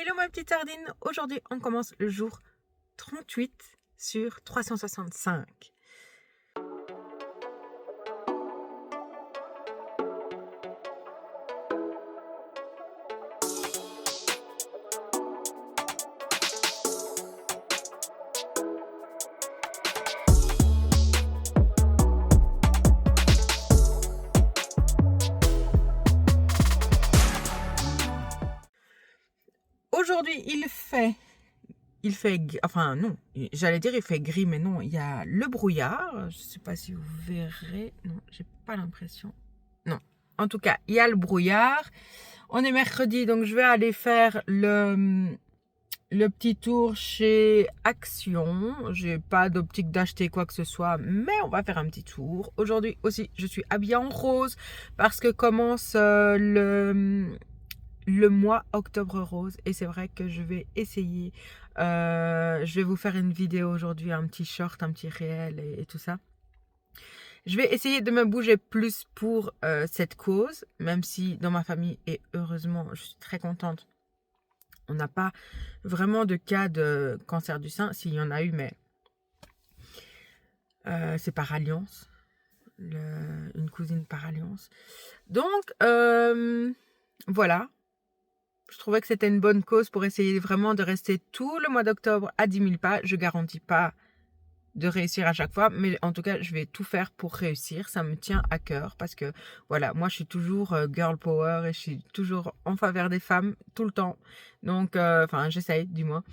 Hello ma petite sardine, aujourd'hui on commence le jour 38 sur 365. Aujourd'hui enfin non, j'allais dire il fait gris, mais non, il y a le brouillard. Je sais pas si vous verrez, non, j'ai pas l'impression. Non, en tout cas, il y a le brouillard. On est mercredi, donc je vais aller faire le petit tour chez Action. J'ai pas d'optique d'acheter quoi que ce soit, mais on va faire un petit tour. Aujourd'hui aussi, je suis habillée en rose parce que commence le mois octobre rose et c'est vrai que je vais essayer. Je vais vous faire une vidéo aujourd'hui, un petit short, un petit réel et tout ça. Je vais essayer de me bouger plus pour cette cause, même si dans ma famille, et heureusement, je suis très contente, on n'a pas vraiment de cas de cancer du sein. S'il y en a eu, mais c'est par alliance. Une cousine par alliance. Donc, voilà. Je trouvais que c'était une bonne cause pour essayer vraiment de rester tout le mois d'octobre à 10 000 pas. Je ne garantis pas de réussir à chaque fois, mais en tout cas, je vais tout faire pour réussir. Ça me tient à cœur parce que, voilà, moi, je suis toujours girl power et je suis toujours en faveur des femmes tout le temps. Donc, enfin, j'essaye, du moins.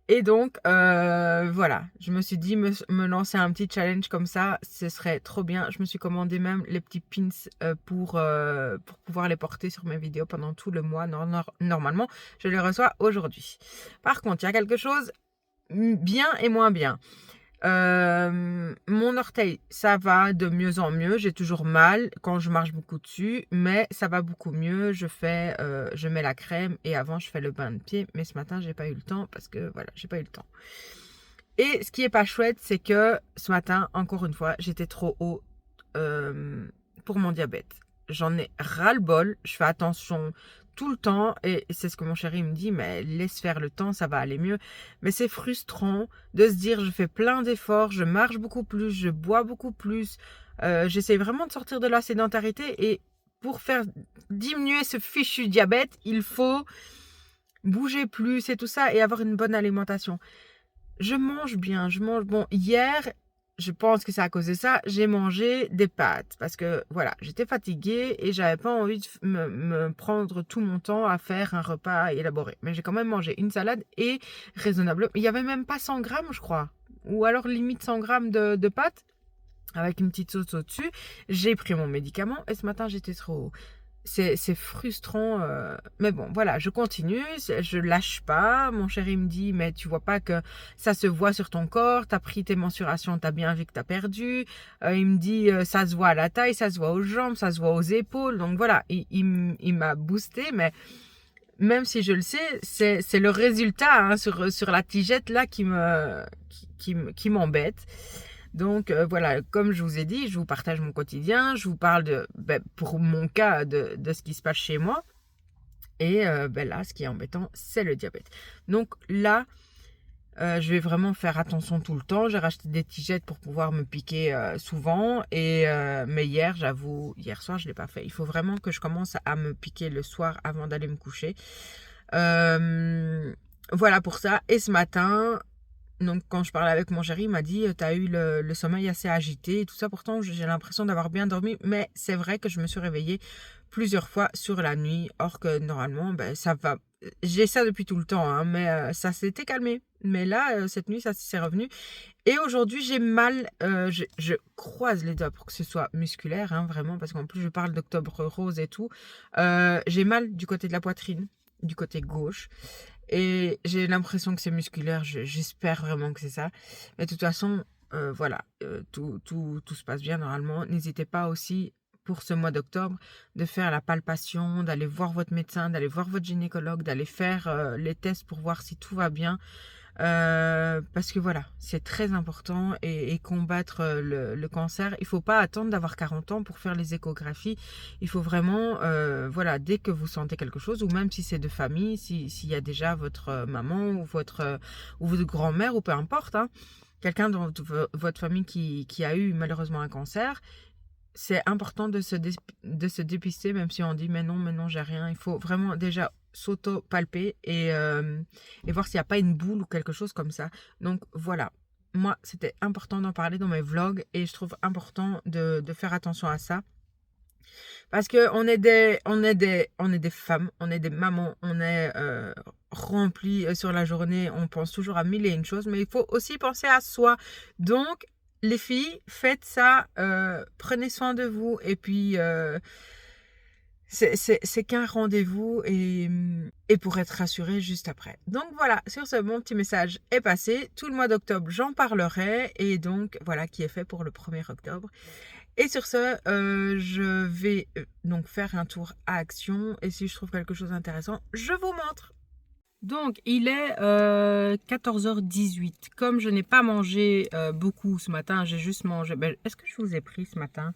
Et donc, voilà, je me suis dit me lancer un petit challenge comme ça, ce serait trop bien. Je me suis commandé même les petits pins pour pouvoir les porter sur mes vidéos pendant tout le mois. Normalement, je les reçois aujourd'hui. Par contre, il y a quelque chose bien et moins bien. Mon orteil, ça va de mieux en mieux. J'ai toujours mal quand je marche beaucoup dessus, mais ça va beaucoup mieux. Je mets la crème et avant je fais le bain de pied. Mais ce matin, j'ai pas eu le temps parce que voilà, j'ai pas eu le temps. Et ce qui est pas chouette, c'est que ce matin, encore une fois, j'étais trop haut pour mon diabète. J'en ai ras-le-bol. Je fais attention tout le temps et c'est ce que mon chéri me dit, mais laisse faire le temps, ça va aller mieux. Mais c'est frustrant de se dire je fais plein d'efforts, je marche beaucoup plus, je bois beaucoup plus. J'essaie vraiment de sortir de la sédentarité et pour faire diminuer ce fichu diabète, il faut bouger plus et tout ça et avoir une bonne alimentation. Je mange bien, je mange bon. Hier, je pense que c'est à cause de ça, j'ai mangé des pâtes parce que voilà, j'étais fatiguée et j'avais pas envie de me prendre tout mon temps à faire un repas élaboré. Mais j'ai quand même mangé une salade et raisonnable. Il y avait même pas 100 grammes, je crois. Ou alors limite 100 grammes de pâtes avec une petite sauce au-dessus. J'ai pris mon médicament et ce matin, j'étais trop... C'est frustrant, mais bon, voilà, je continue, je lâche pas. Mon chéri me dit, mais tu vois pas que ça se voit sur ton corps, t'as pris tes mensurations, t'as bien vu que t'as perdu. Il me dit, ça se voit à la taille, ça se voit aux jambes, ça se voit aux épaules. Donc voilà, il m'a boosté, mais même si je le sais, c'est le résultat hein, sur la tigette là qui m'embête. Donc voilà, comme je vous ai dit, je vous partage mon quotidien, je vous parle pour mon cas de ce qui se passe chez moi. Et là, ce qui est embêtant, c'est le diabète. Donc là, je vais vraiment faire attention tout le temps. J'ai racheté des tigettes pour pouvoir me piquer souvent. Mais hier soir, je ne l'ai pas fait. Il faut vraiment que je commence à me piquer le soir avant d'aller me coucher. Voilà pour ça. Et ce matin... Donc, quand je parlais avec mon chéri, il m'a dit, tu as eu le sommeil assez agité et tout ça. Pourtant, j'ai l'impression d'avoir bien dormi. Mais c'est vrai que je me suis réveillée plusieurs fois sur la nuit. Or que normalement, ça va. J'ai ça depuis tout le temps, hein, mais ça s'était calmé. Mais là, cette nuit, ça s'est revenu. Et aujourd'hui, j'ai mal. Je croise les doigts pour que ce soit musculaire, hein, vraiment. Parce qu'en plus, je parle d'octobre rose et tout. J'ai mal du côté de la poitrine, du côté gauche. Et j'ai l'impression que c'est musculaire, j'espère vraiment que c'est ça. Mais de toute façon, voilà, tout se passe bien normalement. N'hésitez pas aussi, pour ce mois d'octobre, de faire la palpation, d'aller voir votre médecin, d'aller voir votre gynécologue, d'aller faire les tests pour voir si tout va bien. Parce que voilà, c'est très important et combattre le cancer. Il faut pas attendre d'avoir 40 ans pour faire les échographies. Il faut vraiment, voilà, dès que vous sentez quelque chose, ou même si c'est de famille, s'il y a déjà votre maman ou votre grand-mère, ou peu importe, hein, quelqu'un dans votre famille qui a eu malheureusement un cancer, c'est important de se dépister, même si on dit mais non, j'ai rien. Il faut vraiment déjà s'auto-palper et voir s'il n'y a pas une boule ou quelque chose comme ça. Donc voilà, moi c'était important d'en parler dans mes vlogs et je trouve important de faire attention à ça. Parce que on est des femmes, on est des mamans, on est rempli sur la journée, on pense toujours à mille et une choses, mais il faut aussi penser à soi. Donc, les filles, faites ça, prenez soin de vous et puis c'est qu'un rendez-vous et pour être rassuré juste après. Donc voilà, sur ce, mon petit message est passé. Tout le mois d'octobre, j'en parlerai et donc voilà qui est fait pour le 1er octobre. Et sur ce, je vais donc faire un tour à Action et si je trouve quelque chose d'intéressant, je vous montre. Donc, il est 14h18. Comme je n'ai pas mangé beaucoup ce matin, j'ai juste mangé... est-ce que je vous ai pris ce matin?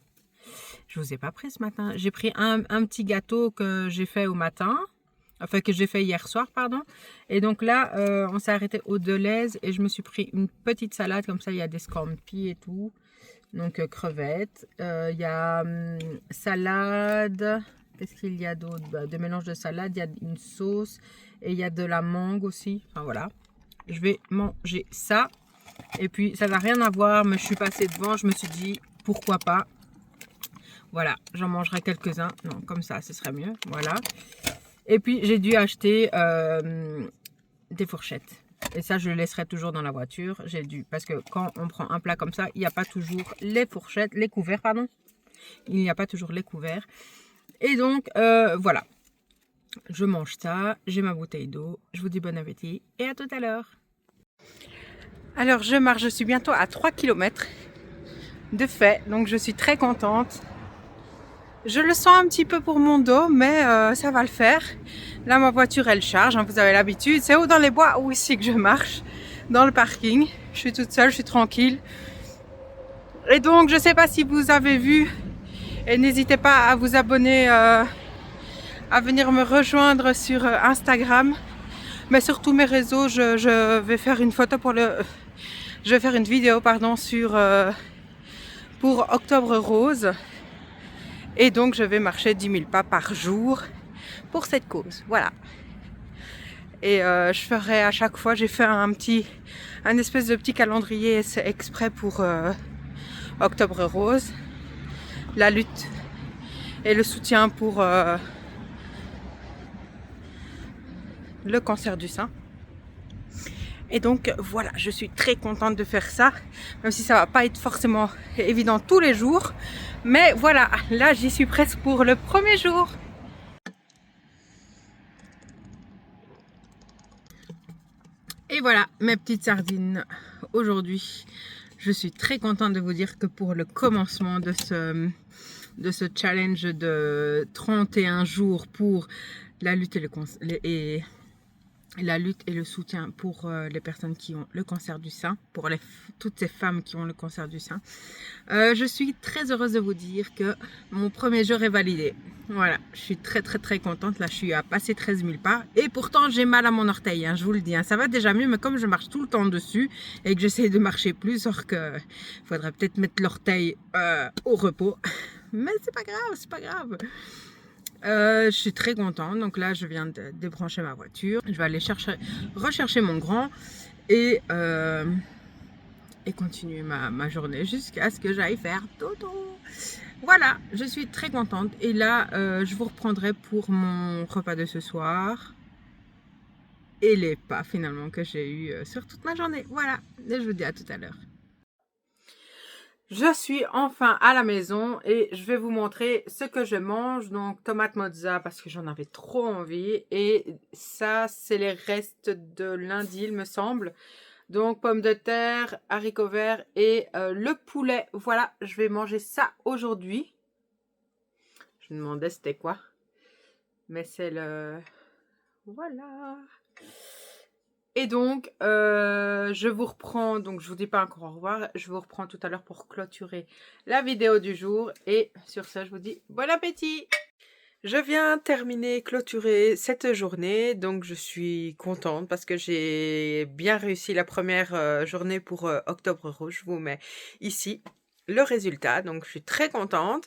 Je vous ai pas pris ce matin. J'ai pris un petit gâteau que j'ai fait au matin. Enfin, que j'ai fait hier soir, pardon. Et donc là, on s'est arrêté au Deleuze et je me suis pris une petite salade. Comme ça, il y a des scampi et tout. Donc, crevettes. Il y a salade. Qu'est-ce qu'il y a d'autre? De mélange de salade. Il y a une sauce. Et il y a de la mangue aussi. Enfin, voilà. Je vais manger ça. Et puis, ça n'a rien à voir. Mais je suis passée devant. Je me suis dit, pourquoi pas. Voilà. J'en mangerai quelques-uns. Non, comme ça, ce serait mieux. Voilà. Et puis, j'ai dû acheter des fourchettes. Et ça, je le laisserai toujours dans la voiture. J'ai dû, parce que quand on prend un plat comme ça, il n'y a pas toujours les fourchettes, les couverts, pardon. Il n'y a pas toujours les couverts. Et donc, voilà. Je mange ça, j'ai ma bouteille d'eau. Je vous dis bon appétit et à tout à l'heure. Alors, je marche, je suis bientôt à 3 km de fait. Donc, je suis très contente. Je le sens un petit peu pour mon dos, mais ça va le faire. Là, ma voiture, elle charge, hein, vous avez l'habitude. C'est où dans les bois ou ici que je marche, dans le parking. Je suis toute seule, je suis tranquille. Et donc, je ne sais pas si vous avez vu, et n'hésitez pas à vous abonner, à venir me rejoindre sur Instagram. Mais sur tous mes réseaux, je vais faire une photo je vais faire une vidéo, pardon, pour Octobre Rose. Et donc, je vais marcher 10 000 pas par jour pour cette cause. Voilà. Et je ferai à chaque fois, j'ai fait un espèce de petit calendrier exprès pour Octobre Rose. La lutte et le soutien pour le cancer du sein. Et donc voilà, je suis très contente de faire ça, même si ça va pas être forcément évident tous les jours. Mais voilà, là j'y suis presque pour le 1er jour. Et voilà, mes petites sardines. Aujourd'hui, je suis très contente de vous dire que pour le commencement de ce challenge de 31 jours pour la lutte et le soutien pour les personnes qui ont le cancer du sein, pour toutes ces femmes qui ont le cancer du sein. Je suis très heureuse de vous dire que mon 1er jour est validé. Voilà, je suis très contente. Là, je suis à passer 13 000 pas. Et pourtant, j'ai mal à mon orteil, hein, je vous le dis. Hein. Ça va déjà mieux, mais comme je marche tout le temps dessus et que j'essaie de marcher plus, sauf que il faudrait peut-être mettre l'orteil au repos. Mais c'est pas grave. Je suis très contente. Donc là, je viens de débrancher ma voiture. Je vais aller rechercher mon grand et continuer ma journée jusqu'à ce que j'aille faire dodo. Voilà, je suis très contente. Et là, je vous reprendrai pour mon repas de ce soir. Et les pas finalement que j'ai eu sur toute ma journée. Voilà, et je vous dis à tout à l'heure. Je suis enfin à la maison et je vais vous montrer ce que je mange. Donc tomate mozza parce que j'en avais trop envie. Et ça, c'est les restes de lundi, il me semble. Donc pommes de terre, haricots verts et le poulet. Voilà, je vais manger ça aujourd'hui. Je me demandais c'était quoi. Mais c'est le... Voilà. Et donc, je vous reprends, donc je vous dis pas encore au revoir, je vous reprends tout à l'heure pour clôturer la vidéo du jour. Et sur ça, je vous dis bon appétit! Je viens terminer, clôturer cette journée, donc je suis contente parce que j'ai bien réussi la première journée pour Octobre Rouge. Je vous mets ici le résultat, donc je suis très contente.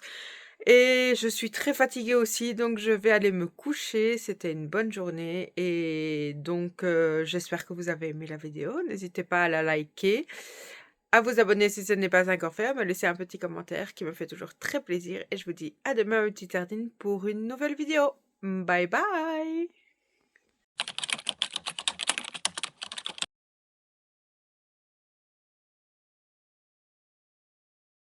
Et je suis très fatiguée aussi, donc je vais aller me coucher. C'était une bonne journée et donc j'espère que vous avez aimé la vidéo. N'hésitez pas à la liker, à vous abonner si ce n'est pas encore fait, à me laisser un petit commentaire qui me fait toujours très plaisir. Et je vous dis à demain, ma petite sardine, pour une nouvelle vidéo. Bye bye!